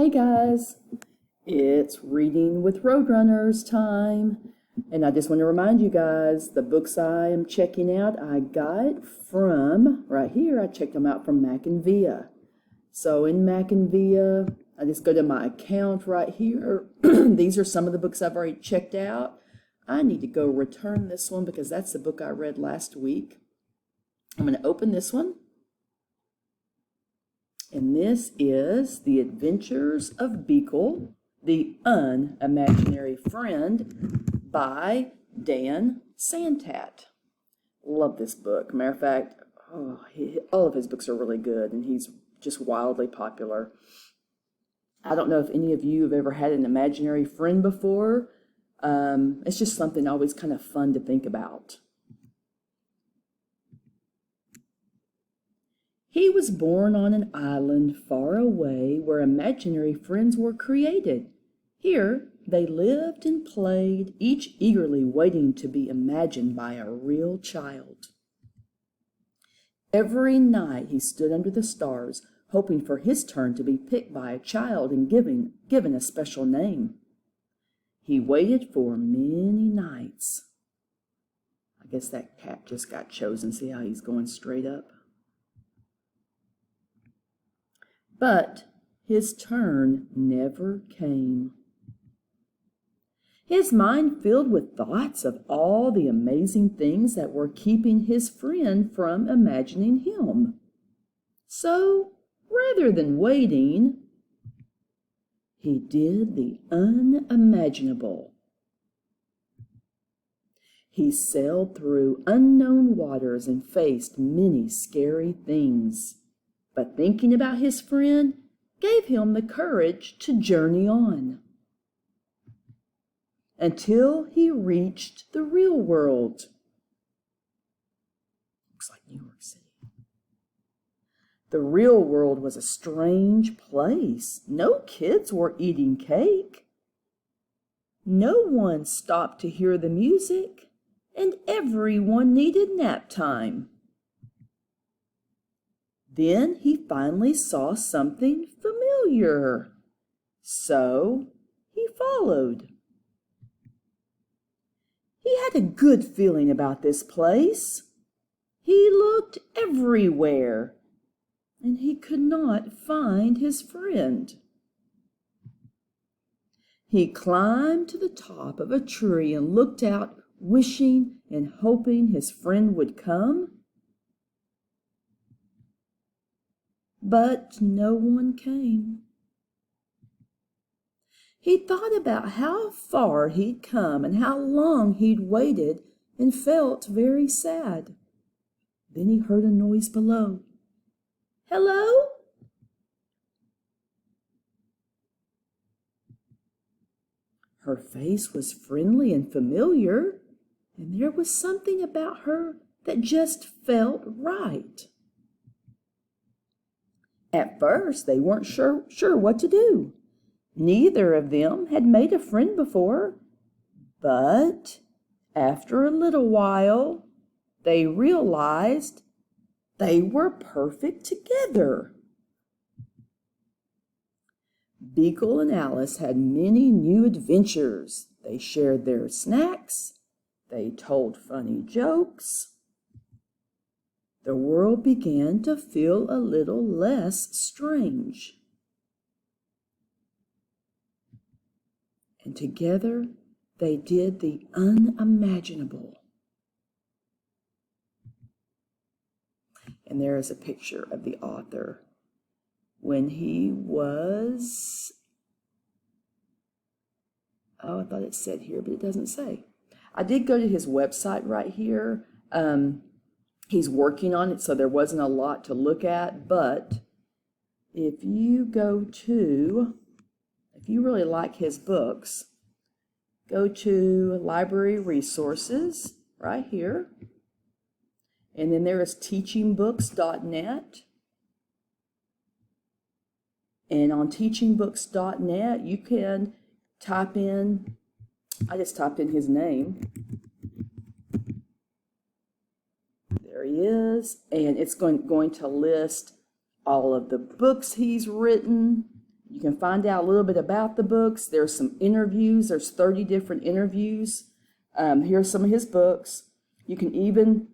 Hey guys, it's Reading with Roadrunners time. And I just want to remind you guys, the books I am checking out, I got from, right here, I checked them out from Mac and Via. So in Mac and Via, I just go to my account right here. These are some of the books I've already checked out. I need to go return this one because that's the book I read last week. I'm going to open this one. And this is The Adventures of Beekle, the Unimaginary Friend by Dan Santat. Love this book. Matter of fact, all of his books are really good, and he's just wildly popular. I don't know if any of you have ever had an imaginary friend before. It's just something always kind of fun to think about. He was born on an island far away where imaginary friends were created. Here they lived and played, each eagerly waiting to be imagined by a real child. Every night he stood under the stars, hoping for his turn to be picked by a child and given a special name. He waited for many nights. I guess that cat just got chosen. See how he's going straight up? But his turn never came. His mind filled with thoughts of all the amazing things that were keeping his friend from imagining him. So, rather than waiting, he did the unimaginable. He sailed through unknown waters and faced many scary things. But thinking about his friend gave him the courage to journey on until he reached the real world. Looks like New York City. The real world was a strange place. No kids were eating cake. No one stopped to hear the music, and everyone needed nap time. Then he finally saw something familiar, so he followed. He had a good feeling about this place. He looked everywhere, and he could not find his friend. He climbed to the top of a tree and looked out, wishing and hoping his friend would come. But no one came. He thought about how far he'd come and how long he'd waited and felt very sad. Then he heard a noise below. "Hello?" Her face was friendly and familiar, and there was something about her that just felt right. At first, they weren't sure what to do. Neither of them had made a friend before, but after a little while, they realized they were perfect together. Beekle and Alice had many new adventures. They shared their snacks. They told funny jokes. The world began to feel a little less strange. And together they did the unimaginable. And there is a picture of the author when he was, I thought it said here, but it doesn't say. I did go to his website right here. He's working on it, so there wasn't a lot to look at, but if you really like his books, go to Library Resources right here, and then there is teachingbooks.net, and on teachingbooks.net you can type in, I just typed in his name. There he is, and it's going to list all of the books he's written. You can find out a little bit about the books. There's some interviews. There's 30 different interviews. Here's some of his books. You can even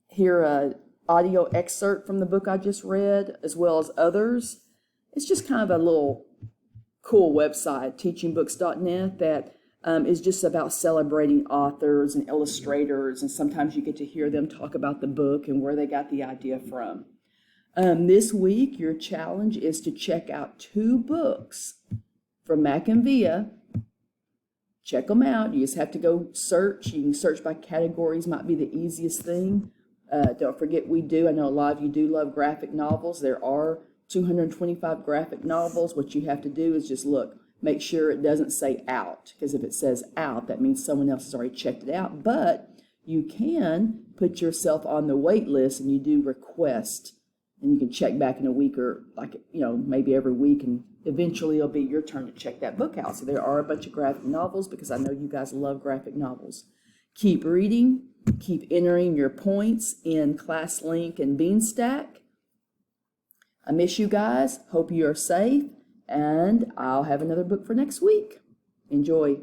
hear an audio excerpt from the book I just read, as well as others. It's just kind of a little cool website, teachingbooks.net, that is just about celebrating authors and illustrators, and sometimes you get to hear them talk about the book and where they got the idea from. This week, your challenge is to check out 2 books from Mac and Via. Check them out. You just have to go search. You can search by categories, might be the easiest thing. Don't forget I know a lot of you do love graphic novels. There are 225 graphic novels. What you have to do is just look. Make sure it doesn't say out, because if it says out, that means someone else has already checked it out. But you can put yourself on the wait list, and you do request. And you can check back in a week, or maybe every week, and eventually it'll be your turn to check that book out. So there are a bunch of graphic novels, because I know you guys love graphic novels. Keep reading, keep entering your points in ClassLink and Beanstack. I miss you guys. Hope you are safe, and I'll have another book for next week. Enjoy.